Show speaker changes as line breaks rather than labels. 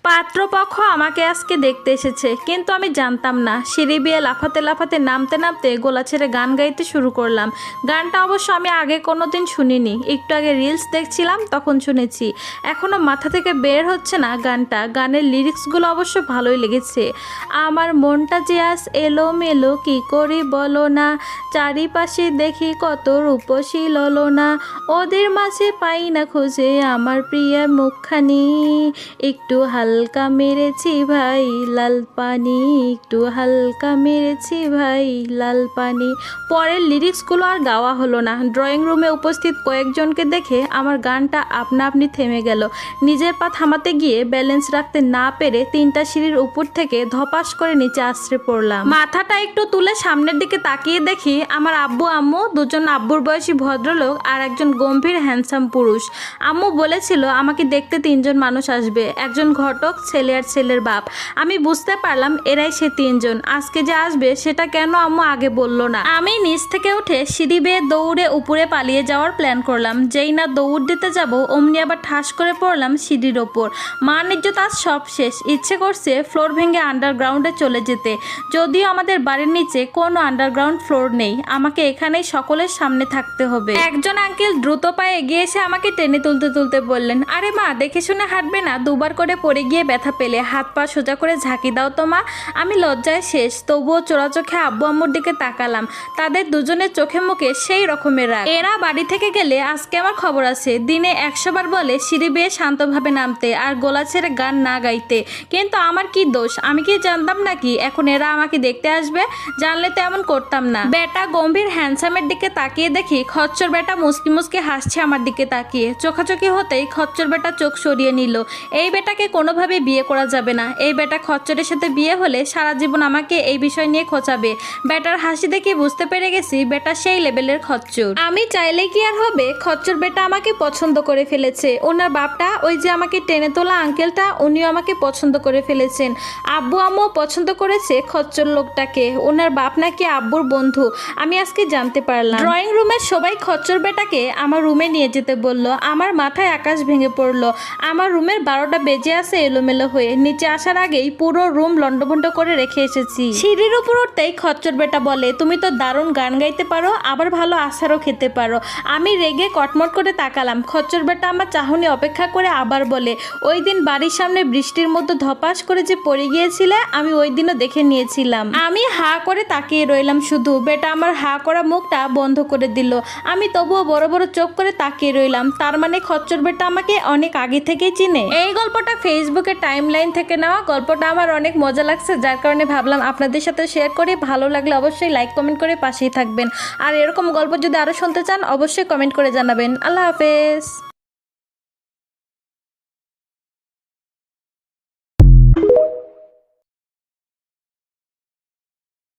পাত্রপক্ষ আমাকে আজকে দেখতে এসেছে, কিন্তু আমি জানতাম না। সিঁড়ি বেয়ে লাফাতে লাফাতে নামতে নামতে গলা ছেড়ে গান গাইতে শুরু করলাম। গানটা অবশ্য আমি আগে কোনোদিন শুনিনি, একটু আগে রিলস দেখছিলাম তখন শুনেছি। এখনও মাথা থেকে বের হচ্ছে না গানটা। গানের লিরিক্সগুলো অবশ্য ভালোই লেগেছে। আমার মনটা যে আজ এলোমেলো কি করি বলো না, চারিপাশে দেখি কত রূপসী ললনা, ওদের মাঝে পাই না খুঁজে আমার প্রিয়া মুখখানি, একটু হালকা মেরেছি ভাই লাল পানি, একটু হালকা মেরেছি ভাই লাল পানি। পরের লিরিক্সগুলো আর গাওয়া হলো না। ড্রয়িং রুমে উপস্থিত কয়েকজনকে দেখে আমার গানটা আপনা আপনি থেমে গেল। নিজের পা থামাতে গিয়ে ব্যালেন্স রাখতে না পেরে 3টা সিঁড়ির উপর থেকে ধপাস করে নিচে আছড়ে পড়লাম। মাথাটা একটু তুলে সামনের দিকে তাকিয়ে দেখি আমার আব্বু আম্মু, দুজন আব্বুর বয়সী ভদ্রলোক আর একজন গম্ভীর হ্যান্ডসাম পুরুষ। আম্মু বলেছিল আমাকে দেখতে 3জন মানুষ আসবে, একজন ঘটক, ছেলে আর ছেলের বাপ। আমি বুঝতে পারলাম এরাই সে 3জন। আজকে যে আসবে সেটা কেন আম্মু আগে বলল না। আমি নিচ থেকে উঠে সিঁড়ি বেয়ে দৌড়ে উপরে পালিয়ে যাওয়ার প্ল্যান করলাম। যেই না দৌড় দিতে যাব অমনি আবার ঠাস করে পড়লাম সিঁড়ির ওপর। মান ইজ্জত আজ সব শেষ। ইচ্ছে করছে ফ্লোর ভেঙে আন্ডারগ্রাউন্ডে চলে যেতে, যদিও আমাদের বাড়ির নিচে কোনো আন্ডারগ্রাউন্ড ফ্লোর নেই। আমাকে এখানেই সকলের সামনে থাকতে হবে। একজন আঙ্কেল দ্রুত পায়ে এগিয়ে এসে আমাকে টেনে তুলতে তুলতে বললেন, আরে মা, দেখে শুনে হাঁটবে না, দুবার করে পড়ে গিয়ে ব্যথা পেলে, হাত পা সোজা করে ঝাঁকি দাও তো মা। আমি লজ্জায় শেষ, তবুও চোরা চোখে আব্বু আম্মুর দিকে তাকালাম। তাদের দুজনের চোখে মুখে সেই রকমের রাগ। এরা বাড়ি থেকে গেলে আজকে আমার খবর আছে। দিনে 100 বার বলে সিঁড়ি বেয়ে শান্তভাবে নামতে আর গলা ছেড়ে গান না গাইতে, কিন্তু আমার কি দোষ? আমি কি জানতাম নাকি এখন এরা আমাকে দেখতে আসবে? জানলে তো এমন করতাম না। বেটা গম্ভীর হ্যান্ডসামের দিকে তাকিয়ে দেখি খচ্চর বেটা মুসকি মুসকি হাসছে আমার দিকে তাকিয়ে। চোখাচোখি হতেই খচ্চর বেটা চোখ সরিয়ে নিল। এই বেটাকে কোনোভাবে বিয়ে করা যাবে না। এই বেটা খচ্চরের সাথে বিয়ে হলে সারা জীবন আমাকে এই বিষয় নিয়ে খোঁচাবে। বেটার হাসি দেখে বুঝতে পেরে গেছি বেটা সেই লেভেলের খচ্চর। আমি চাইলে কি আর হবে? খচ্চর বেটা আমাকে পছন্দ করে ফেলেছে। ওনার বাপটা, ওই যে আমাকে টেনে তোলা আঙ্কেলটা, উনিও আমাকে পছন্দ করে ফেলেছেন। আব্বু আম্মু পছন্দ করেছে খচ্চর লোকটাকে। ওনার বাপ নাকি আব্বুর বন্ধু, আমি আজকে জানতে পারলাম। ড্রয়িং রুমের সবাই খচ্চর বেটাকে আমার রুমে নিয়ে যেতে বলল। আমার মাথায় আকাশ ভেঙে পড়লো। আমার রুমের 12টা বেজে আছে এলোমেলো হয়ে। নিচে আসার আগেই পুরো রুম লন্ডভন্ড করে রেখে এসেছি। সিঁড়ির উপর উঠতেই খচ্চর বেটা বলে, তুমি তো দারুণ গান গাইতে পারো, আবার ভালো আচারও খেতে পারো। আমি রেগে কটমট করে তাকালাম। খচ্চর বেটা আমার চাহনি অপেক্ষা করে আবার বলে, ওই দিন বাড়ির সামনে বৃষ্টির মধ্যে ধপাস করে যে পড়ে গিয়েছিলে, আমি ওই দিনও দেখে নিয়েছিলাম। আমি হা করে তাকিয়ে রইলাম শুধু। বেটা আমার হা করা মুখটা বন্ধ করে দিল। আমি তবুও বড় বড় চোখ করে তাকিয়ে রইলাম। তার মানে খচ্চর বেটা আমাকে অনেক আগে থেকেই চিনে। এই গল্পটা ফেসবুকের টাইমলাইন থেকে নেওয়া। গল্পটা আমার অনেক মজা লাগছে, যার কারণে ভাবলাম আপনাদের সাথে শেয়ার করি। ভালো লাগলে অবশ্যই লাইক কমেন্ট করে পাশেই থাকবেন। আর এরকম গল্প যদি আরও শুনতে চান অবশ্যই কমেন্ট করে জানাবেন। আল্লাহ হাফেজ।